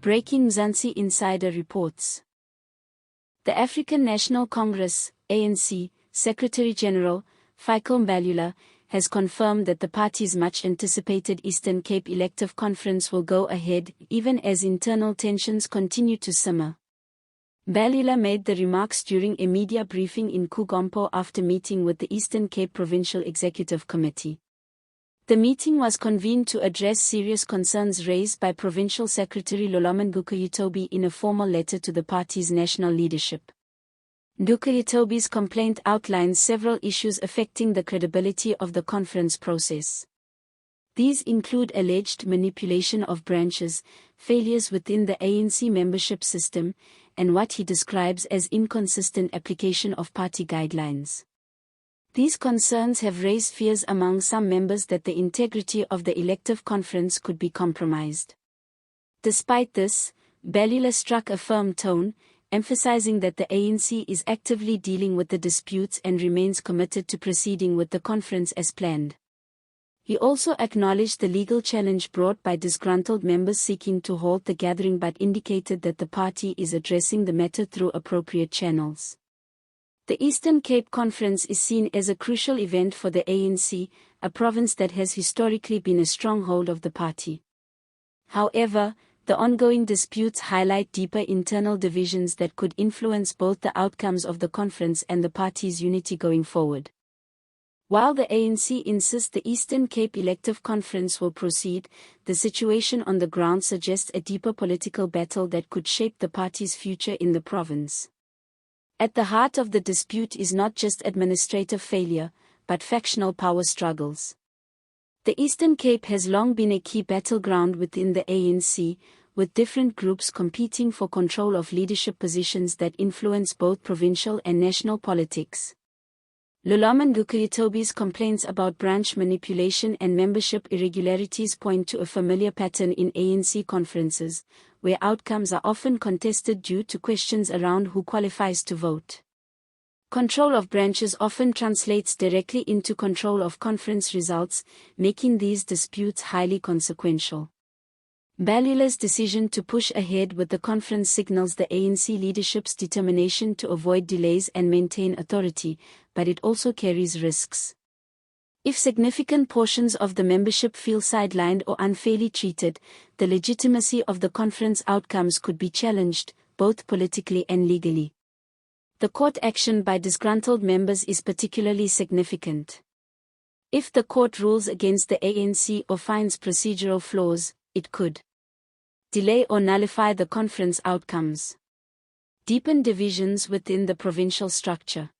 Breaking Mzansi Insider reports. The African National Congress, ANC, Secretary-General, Fikile Mbalula, has confirmed that the party's much-anticipated Eastern Cape elective conference will go ahead, even as internal tensions continue to simmer. Mbalula made the remarks during a media briefing in KuGompo after meeting with the Eastern Cape Provincial Executive Committee. The meeting was convened to address serious concerns raised by Provincial Secretary Lulama Ngcukayitobi in a formal letter to the party's national leadership. Ngcukayitobi's complaint outlines several issues affecting the credibility of the conference process. These include alleged manipulation of branches, failures within the ANC membership system, and what he describes as inconsistent application of party guidelines. These concerns have raised fears among some members that the integrity of the elective conference could be compromised. Despite this, Mbalula struck a firm tone, emphasizing that the ANC is actively dealing with the disputes and remains committed to proceeding with the conference as planned. He also acknowledged the legal challenge brought by disgruntled members seeking to halt the gathering but indicated that the party is addressing the matter through appropriate channels. The Eastern Cape Conference is seen as a crucial event for the ANC, a province that has historically been a stronghold of the party. However, the ongoing disputes highlight deeper internal divisions that could influence both the outcomes of the conference and the party's unity going forward. While the ANC insists the Eastern Cape elective conference will proceed, the situation on the ground suggests a deeper political battle that could shape the party's future in the province. At the heart of the dispute is not just administrative failure, but factional power struggles. The Eastern Cape has long been a key battleground within the ANC, with different groups competing for control of leadership positions that influence both provincial and national politics. Lulama Ngcukayitobi's complaints about branch manipulation and membership irregularities point to a familiar pattern in ANC conferences, where outcomes are often contested due to questions around who qualifies to vote. Control of branches often translates directly into control of conference results, making these disputes highly consequential. Mbalula's decision to push ahead with the conference signals the ANC leadership's determination to avoid delays and maintain authority, but it also carries risks. If significant portions of the membership feel sidelined or unfairly treated, the legitimacy of the conference outcomes could be challenged, both politically and legally. The court action by disgruntled members is particularly significant. If the court rules against the ANC or finds procedural flaws, it could delay or nullify the conference outcomes, deepen divisions within the provincial structure,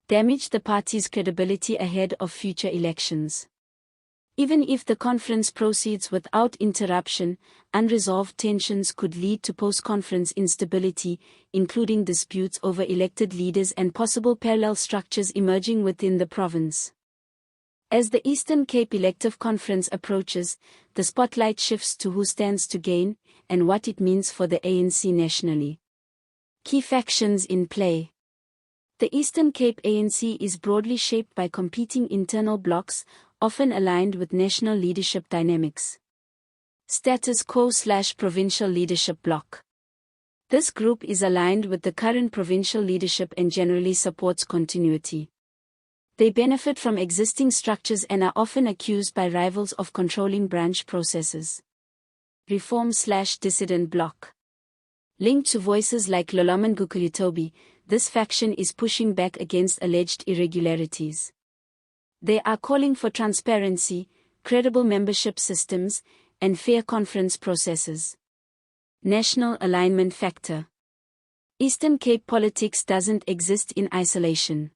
damage the party's credibility ahead of future elections. Even if the conference proceeds without interruption, unresolved tensions could lead to post-conference instability, including disputes over elected leaders and possible parallel structures emerging within the province. As the Eastern Cape elective conference approaches, the spotlight shifts to who stands to gain, and what it means for the ANC nationally. Key factions in play. The Eastern Cape ANC is broadly shaped by competing internal blocs, often aligned with national leadership dynamics. Status quo/provincial leadership bloc. This group is aligned with the current provincial leadership and generally supports continuity. They benefit from existing structures and are often accused by rivals of controlling branch processes. Reform/dissident bloc. Linked to voices like Lulama Ngcukayitobi, this faction is pushing back against alleged irregularities. They are calling for transparency, credible membership systems, and fair conference processes. National alignment factor. Eastern Cape politics doesn't exist in isolation.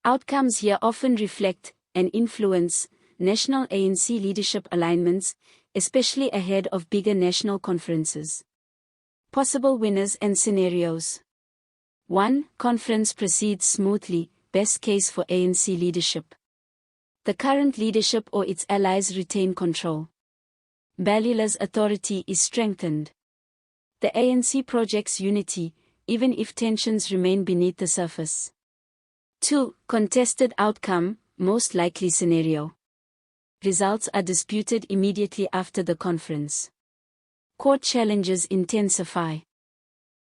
Outcomes here often reflect, and influence, national ANC leadership alignments, especially ahead of bigger national conferences. Possible winners and scenarios. 1. Conference proceeds smoothly, best case for ANC leadership. The current leadership or its allies retain control. Mbalula's authority is strengthened. The ANC projects unity, even if tensions remain beneath the surface. 2. Contested outcome, most likely scenario. Results are disputed immediately after the conference. Court challenges intensify.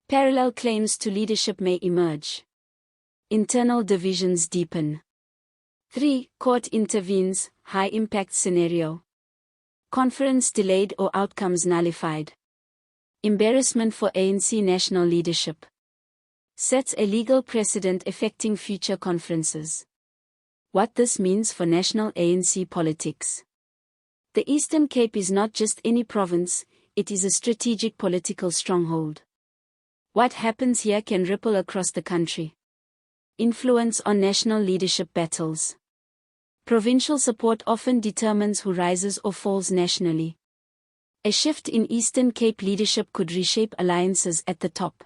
Parallel claims to leadership may emerge. Internal divisions deepen. 3. Court intervenes, high-impact scenario. Conference delayed or outcomes nullified. Embarrassment for ANC national leadership. Sets a legal precedent affecting future conferences. What this means for national ANC politics. The Eastern Cape is not just any province, it is a strategic political stronghold. What happens here can ripple across the country. Influence on national leadership battles. Provincial support often determines who rises or falls nationally. A shift in Eastern Cape leadership could reshape alliances at the top.